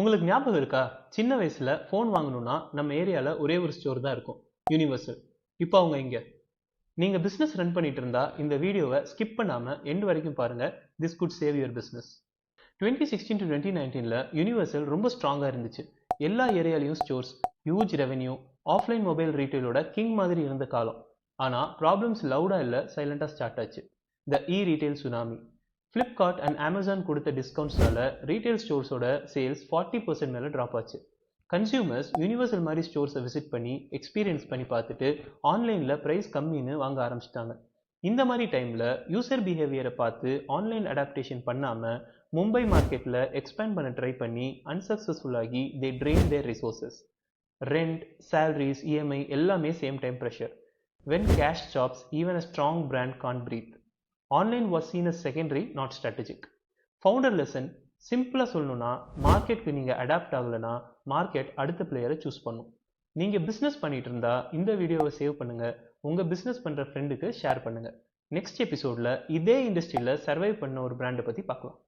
உங்களுக்கு ஞாபகம் இருக்கா? சின்ன வயசுல ஃபோன் வாங்கணும்னா நம்ம ஏரியால ஒரே ஒரு ஸ்டோர் தான் இருக்கும், யுனிவர்சல். இப்போ அவங்க இங்க. நீங்க பிசினஸ் ரன் பண்ணிட்டு இருந்தா இந்த வீடியோவை ஸ்கிப் பண்ணாம எண்ட் வரைக்கும் பாருங்க. This could save your business. 2016 to 2019ல யுனிவர்சல் ரொம்ப ஸ்ட்ராங்கா இருந்துச்சு. எல்லா ஏரியாலையும் stores, huge revenue, offline mobile ரீட்டைலோட கிங் மாதிரி இருந்த காலம். ஆனா ப்ராப்ளம்ஸ் லவுடா இல்ல, சைலண்டா ஸ்டார்ட் ஆச்சு. The retail tsunami. Flipkart and Amazon கொடுத்த டிஸ்கவுண்ட்ஸ்னால ரீட்டைல் ஸ்டோர்ஸோட சேல்ஸ் 40% மேல டிராப் ஆச்சு. கன்சியூமர்ஸ் யூனிவர்சல் மாதிரி ஸ்டோர்ஸை விசிட் பண்ணி எக்ஸ்பீரியன்ஸ் பண்ணி பார்த்துட்டு ஆன்லைன்ல பிரைஸ் கம்மின்னு வாங்க ஆரம்பிச்சிட்டாங்க. இந்த மாதிரி டைம்ல யூசர் பிஹேவியரை பார்த்து ஆன்லைன் அடாப்டேஷன் பண்ணாம மும்பை மார்க்கெட்ல எக்ஸ்பேண்ட் பண்ண ட்ரை பண்ணி அன்சக்சஸ்ஃபுல் ஆகி they train their resources. Rent, salaries, EMI எல்லாமே same time pressure. When cash stops, even a strong brand can't breathe. Online was seen as secondary, not strategic. Founder lesson சிம்பிளா சொல்லணும்னா, மார்க்கெட்டுக்கு நீங்க adapt ஆகலைன்னா market அடுத்த பிளேயரை choose பண்ணும். நீங்க பிசினஸ் பண்ணிட்டு இருந்தா இந்த வீடியோவை சேவ் பண்ணுங்க, உங்க பிசினஸ் பண்ற ஃப்ரெண்டுக்கு ஷேர் பண்ணுங்க. நெக்ஸ்ட் எபிசோட்ல இதே இண்டஸ்ட்ரியில சர்வைவ் பண்ண ஒரு பிராண்டை பத்தி பார்க்கலாம்.